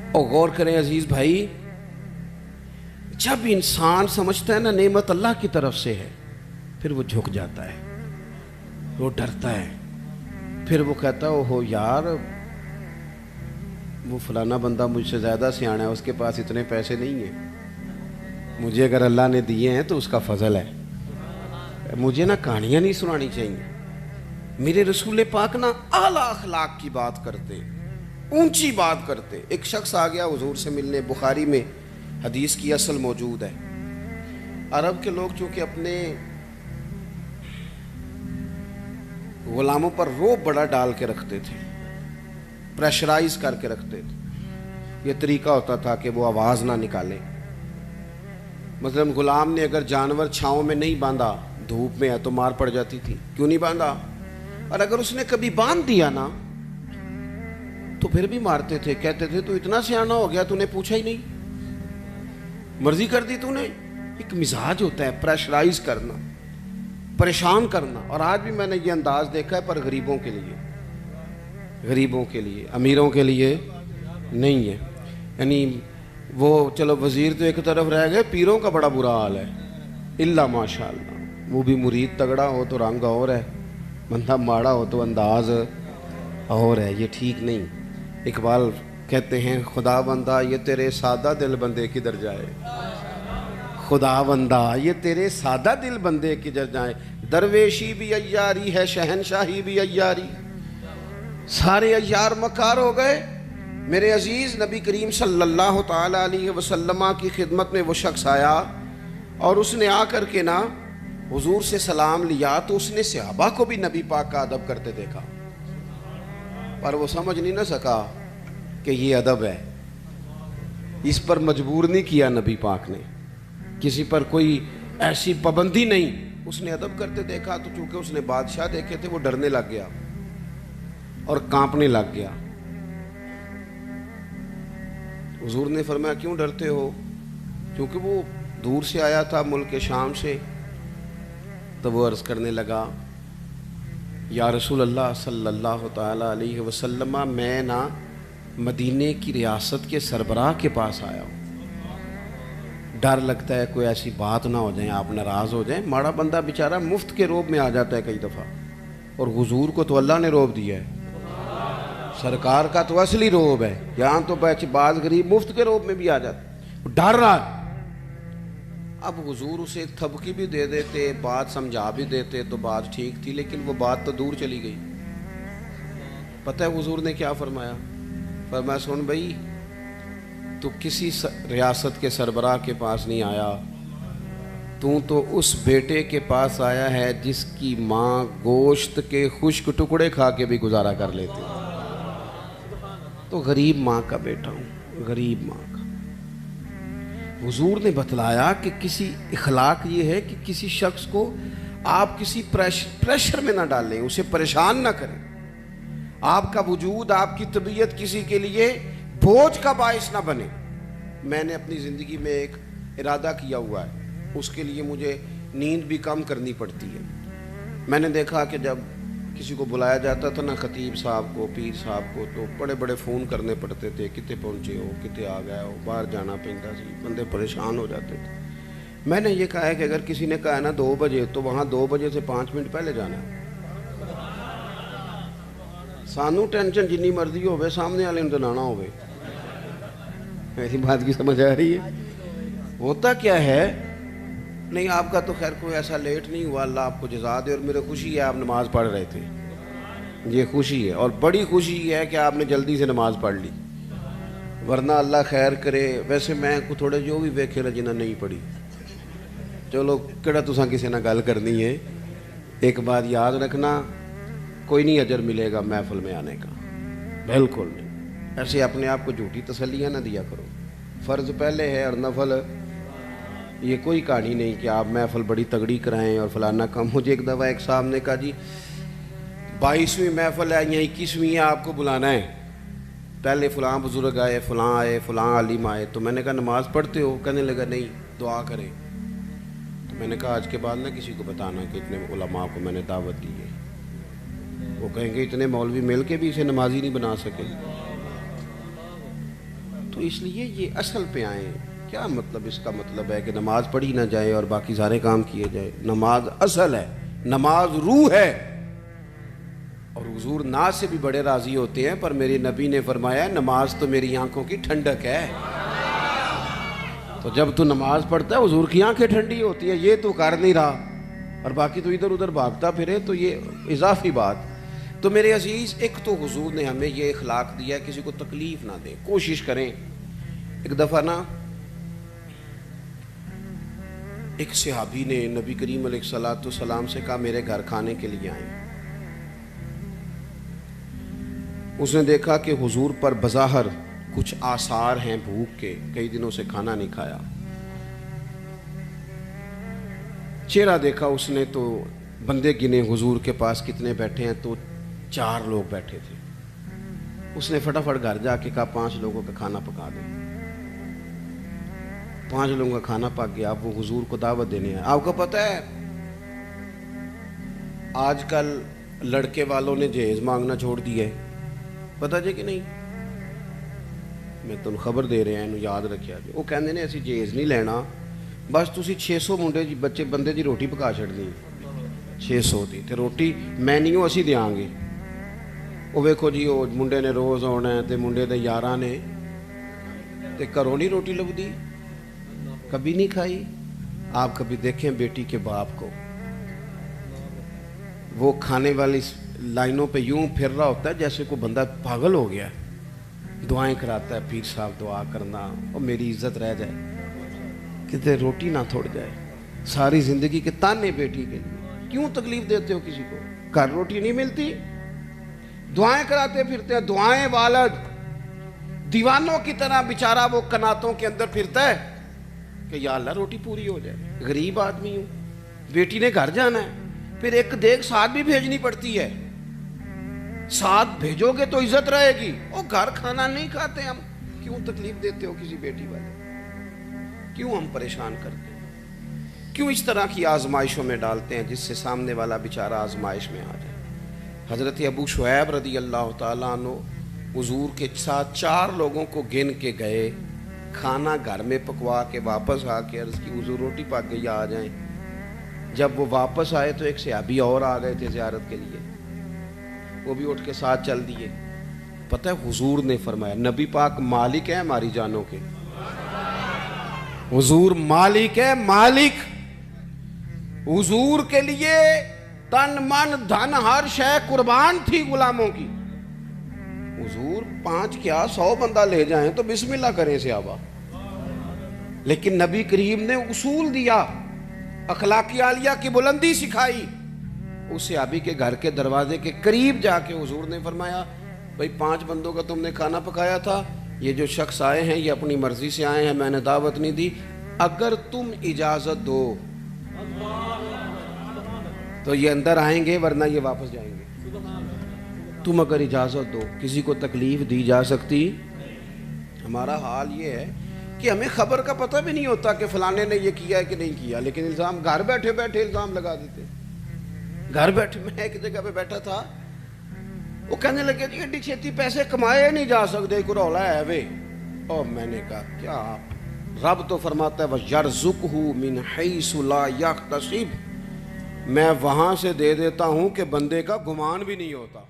اور غور کریں عزیز بھائی، جب انسان سمجھتا ہے نا نعمت اللہ کی طرف سے ہے، پھر وہ جھک جاتا ہے، وہ ڈرتا ہے، پھر وہ کہتا ہے اوہو یار وہ فلانا بندہ مجھ سے زیادہ سیانا ہے، اس کے پاس اتنے پیسے نہیں ہیں، مجھے اگر اللہ نے دیے ہیں تو اس کا فضل ہے، مجھے نا کہانیاں نہیں سنانی چاہیے۔ میرے رسول پاک نا اعلیٰ اخلاق کی بات کرتے، اونچی بات کرتے۔ ایک شخص آ گیا حضور سے ملنے، بخاری میں حدیث کی اصل موجود ہے۔ عرب کے لوگ چونکہ اپنے غلاموں پر روب بڑا ڈال کے رکھتے تھے، پریشرائز کر کے رکھتے تھے، یہ طریقہ ہوتا تھا کہ وہ آواز نہ نکالیں۔ مثلا غلام نے اگر جانور چھاؤں میں نہیں باندھا، دھوپ میں ہے تو مار پڑ جاتی تھی، کیوں نہیں باندھا؟ اور اگر اس نے کبھی باندھ دیا نا تو پھر بھی مارتے تھے، کہتے تھے تو اتنا سیانا ہو گیا، تو نے پوچھا ہی نہیں، مرضی کر دی تو نے۔ ایک مزاج ہوتا ہے پریشرائز کرنا، پریشان کرنا۔ اور آج بھی میں نے یہ انداز دیکھا ہے، پر غریبوں کے لیے، غریبوں کے لیے، امیروں کے لیے نہیں ہے۔ یعنی وہ چلو وزیر تو ایک طرف رہ گئے، پیروں کا بڑا برا حال ہے، الا ماشاء اللہ، وہ بھی مرید تگڑا ہو تو رنگ اور ہے، بندہ ماڑا ہو تو انداز اور ہے، یہ ٹھیک نہیں۔ اقبال کہتے ہیں خدا بندہ یہ تیرے سادہ دل بندے کدھر جائے، خدا بندہ یہ تیرے سادہ دل بندے کدھر جائے، درویشی بھی عیاری ہے شہنشاہی بھی عیاری، سارے عیار مکار ہو گئے۔ میرے عزیز نبی کریم صلی اللہ تعالیٰ علیہ وسلم کی خدمت میں وہ شخص آیا اور اس نے آ کر کے نا حضور سے سلام لیا، تو اس نے صحابہ کو بھی نبی پاک کا ادب کرتے دیکھا، پر وہ سمجھ نہیں نہ سکا کہ یہ ادب ہے، اس پر مجبور نہیں کیا نبی پاک نے، کسی پر کوئی ایسی پابندی نہیں، اس نے ادب کرتے دیکھا۔ تو چونکہ اس نے بادشاہ دیکھے تھے، وہ ڈرنے لگ گیا اور کانپنے لگ گیا۔ حضور نے فرمایا کیوں ڈرتے ہو؟ کیونکہ وہ دور سے آیا تھا، ملک شام سے۔ تو وہ عرض کرنے لگا یا رسول اللہ صلی اللہ تعالیٰ علیہ وسلم، میں نا مدینے کی ریاست کے سربراہ کے پاس آیا ہوں، ڈر لگتا ہے کوئی ایسی بات نہ ہو جائیں، آپ ناراض ہو جائیں۔ ماڑا بندہ بیچارہ مفت کے روب میں آ جاتا ہے کئی دفعہ، اور حضور کو تو اللہ نے روب دیا ہے، سرکار کا تو اصلی روب ہے، یہاں تو بعض غریب مفت کے روب میں بھی آ جاتا، ڈر رہا ہے۔ اب حضور اسے تھبکی بھی دے دیتے، بات سمجھا بھی دیتے تو بات ٹھیک تھی، لیکن وہ بات تو دور چلی گئی۔ پتہ ہے حضور نے کیا فرمایا؟ فرمایا سن بھائی، تو کسی ریاست کے سربراہ کے پاس نہیں آیا، تو اس بیٹے کے پاس آیا ہے جس کی ماں گوشت کے خشک ٹکڑے کھا کے بھی گزارا کر لیتی، تو غریب ماں کا بیٹا ہوں، غریب ماں کا۔ حضور نے بتلایا کہ کسی اخلاق یہ ہے کہ کسی شخص کو آپ کسی پریشر میں نہ ڈالیں، اسے پریشان نہ کریں، آپ کا وجود، آپ کی طبیعت کسی کے لیے بوجھ کا باعث نہ بنے۔ میں نے اپنی زندگی میں ایک ارادہ کیا ہوا ہے، اس کے لیے مجھے نیند بھی کم کرنی پڑتی ہے۔ میں نے دیکھا کہ جب کسی کو بلایا جاتا تھا نا، خطیب صاحب کو، پیر صاحب کو، تو بڑے بڑے فون کرنے پڑتے تھے، کتے پہنچے ہو، کتے آ گئے ہو، باہر جانا پڑتا سی، بندے پریشان ہو جاتے تھے۔ میں نے یہ کہا ہے کہ اگر کسی نے کہا ہے نا 2 بجے، تو وہاں 2 بجے سے 5 منٹ پہلے جانا ہے۔ سانو ٹینشن جنی مرضی ہوئے، سامنے والے نے دلانا ہوئے، ایسی بات کی سمجھ آ رہی ہے؟ ہوتا کیا ہے، نہیں آپ کا تو خیر کوئی ایسا لیٹ نہیں ہوا، اللہ آپ کو جزا دے، اور میرے خوشی ہے آپ نماز پڑھ رہے تھے، یہ خوشی ہے، اور بڑی خوشی یہ ہے کہ آپ نے جلدی سے نماز پڑھ لی، ورنہ اللہ خیر کرے۔ ویسے میں کو تھوڑے جو بھی ویکھے رہے جنہیں نہیں پڑھی، چلو کہڑا تساں کسی نہ گل کرنی ہے، ایک بات یاد رکھنا، کوئی نہیں اجر ملے گا محفل میں آنے کا، بالکل نہیں۔ ایسے اپنے آپ کو جھوٹی تسلیاں نہ دیا کرو، فرض پہلے ہے اور نفل، یہ کوئی کہانی نہیں کہ آپ محفل بڑی تگڑی کرائیں اور فلانا کم۔ مجھے ایک دفعہ ایک صاحب نے کہا جی 22ویں محفل ہے یا 21ویں ہے، آپ کو بلانا ہے، پہلے فلاں بزرگ آئے، فلاں عالم آئے، تو میں نے کہا نماز پڑھتے ہو؟ کہنے لگا نہیں، دعا کریں۔ تو میں نے کہا آج کے بعد نہ کسی کو بتانا کہ اتنے علماء کو میں نے دعوت دی ہے، وہ کہیں گے اتنے مولوی مل کے بھی اسے نمازی نہیں بنا سکے۔ تو اس لیے یہ اصل پہ آئیں. کیا مطلب؟ اس کا مطلب ہے کہ نماز پڑھی نہ جائے اور باقی سارے کام کیے جائے. نماز اصل ہے، نماز روح ہے. اور حضور ناز سے بھی بڑے راضی ہوتے ہیں، پر میرے نبی نے فرمایا نماز تو میری آنکھوں کی ٹھنڈک ہے. تو جب تو نماز پڑھتا ہے حضور کی آنکھیں ٹھنڈی ہوتی ہے. یہ تو کر نہیں رہا اور باقی تو ادھر ادھر بھاگتا پھرے، تو یہ اضافی بات. تو میرے عزیز، ایک تو حضور نے ہمیں یہ اخلاق دیا ہے کسی کو تکلیف نہ دیں. کوشش کریں. ایک دفعہ نا ایک صحابی نے نبی کریم علیہ الصلوۃ والسلام سے کہا میرے گھر کھانے کے لیے آئیں. اس نے دیکھا کہ حضور پر بظاہر کچھ آثار ہیں بھوک کے، کئی دنوں سے کھانا نہیں کھایا. چہرہ دیکھا اس نے تو بندے گنے حضور کے پاس کتنے بیٹھے ہیں، تو 4 لوگ بیٹھے تھے. اس نے فٹافٹ گھر جا کے کہا 5 لوگوں کا کھانا پکا دیں. 5 لوگوں کا کھانا پک گیا. اب وہ حضور کو دعوت دینے آئے. آپ کو پتہ ہے آج کل لڑکے والوں نے جہیز مانگنا چھوڑ دیا ہے، پتہ جی کہ نہیں؟ میں تم خبر دے رہے ہیں، یاد رکھیا جی. وہ کہندے نے اسی جہیز نہیں لینا، بس تسی 600 منڈے جی بچے بندے دی روٹی پکا چھڑنی. 600 دی تے روٹی میں نہیں اسی دیاں گے. وہ ویکھو جی وہ منڈے نے روز آنا ہے تے منڈے دے یاراں نے تے گھروں نہیں روٹی لبدی، کبھی نہیں کھائی. آپ کبھی دیکھیں بیٹی کے باپ کو، وہ کھانے والی لائنوں پہ یوں پھر رہا ہوتا ہے جیسے کوئی بندہ پاگل ہو گیا. دعائیں کراتا ہے، پیر صاحب دعا کرنا اور میری عزت رہ جائے، کتے روٹی نہ تھوڑ جائے. ساری زندگی کے تانے بیٹی کے لیے. کیوں تکلیف دیتے ہو کسی کو؟ گھر روٹی نہیں ملتی، دعائیں کراتے پھرتے ہیں. دعائیں والد دیوانوں کی طرح بیچارہ وہ کناتوں کے اندر پھرتا ہے کہ یا اللہ روٹی پوری ہو جائے. غریب آدمی ہوں، بیٹی نے گھر جانا ہے، پھر ایک دیگ ساتھ بھی بھیجنی پڑتی ہے. ساتھ بھیجو گے تو عزت رہے گی. وہ گھر کھانا نہیں کھاتے ہم. کیوں تکلیف دیتے ہو کسی بیٹی والے؟ کیوں ہم پریشان کرتے ہیں؟ کیوں اس طرح کی آزمائشوں میں ڈالتے ہیں جس سے سامنے والا بیچارہ آزمائش میں آ جائے؟ حضرت ابو شعیب رضی اللہ تعالیٰ عنہ حضور کے ساتھ 4 لوگوں کو گن کے گئے، کھانا گھر میں پکوا کے واپس آ کے عرض کی حضور روٹی پک گئی آ جائیں. جب وہ واپس آئے تو ایک صحابی اور آ گئے تھے زیارت کے لیے، وہ بھی اٹھ کے ساتھ چل دیے. پتہ ہے حضور نے فرمایا، نبی پاک مالک ہے ہماری جانوں کے، حضور مالک ہے، مالک. حضور کے لیے تن من دھن ہر شے قربان تھی غلاموں کی. حضور 5 کیا 100 بندہ لے جائیں تو بسم اللہ کریں صحابہ. لیکن نبی کریم نے اصول دیا، اخلاقی عالیہ کی بلندی سکھائی. اس صحابی کے گھر کے دروازے کے قریب جا کے حضور نے فرمایا بھائی 5 بندوں کا تم نے کھانا پکایا تھا، یہ جو شخص آئے ہیں یہ اپنی مرضی سے آئے ہیں، میں نے دعوت نہیں دی، اگر تم اجازت دو تو یہ اندر آئیں گے ورنہ یہ واپس جائیں گے. تم اگر اجازت دو. کسی کو تکلیف دی جا سکتی؟ ہمارا حال یہ ہے کہ ہمیں خبر کا پتہ بھی نہیں ہوتا کہ فلانے نے یہ کیا ہے کہ نہیں کیا، لیکن الزام گھر بیٹھے بیٹھے الزام لگا دیتے. گھر بیٹھے میں ایک جگہ پہ بیٹھا تھا، وہ کہنے لگے جی ایڈی چھیتی پیسے کمائے نہیں جا سکتے، کوئی رولا ہے وے. اور میں نے کہا کیا آپ، رب تو فرماتا ہے وَيَرْزُقْهُ مِنْ حَيْثُ لَا يَحْتَسِبُ، میں وہاں سے دے دیتا ہوں کہ بندے کا گمان بھی نہیں ہوتا.